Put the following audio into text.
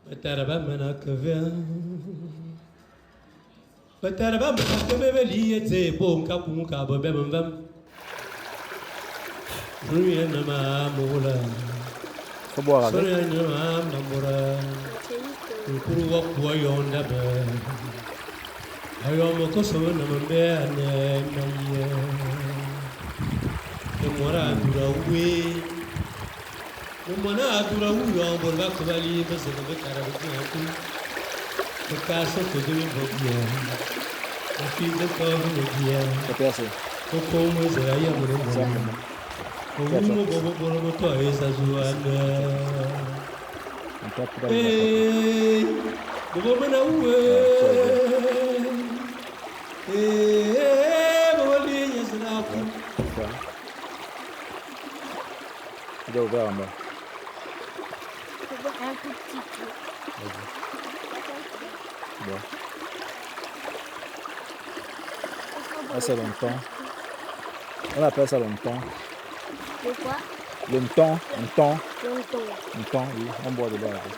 Bataraba manakavia. Bataraba manakavia liete bonka kunka bobem. Ruya nama mola. Faut boire avec. Soria nama namora. Kuruwa kuwa yonda be. Ayo moko so nambe ane maye. Mora dura we. Mona dura uyo borba kubali bese be karabu. Le casse que de l'immobilier. La fille de corps immobilier. C'est percé. Au fond, moi, c'est rien, mon C'est un ami. moment. Au bout, pour le moto, et ça joue à On tape dans le Eh, le moment où ligne, c'est là. Il est ouvert en bas. Un tout petit peu. Bon. Ah, c'est longtemps. On appelle ça longtemps. De quoi? Longtemps, longtemps, Longtemps. longtemps, oui. On boit dedans avec.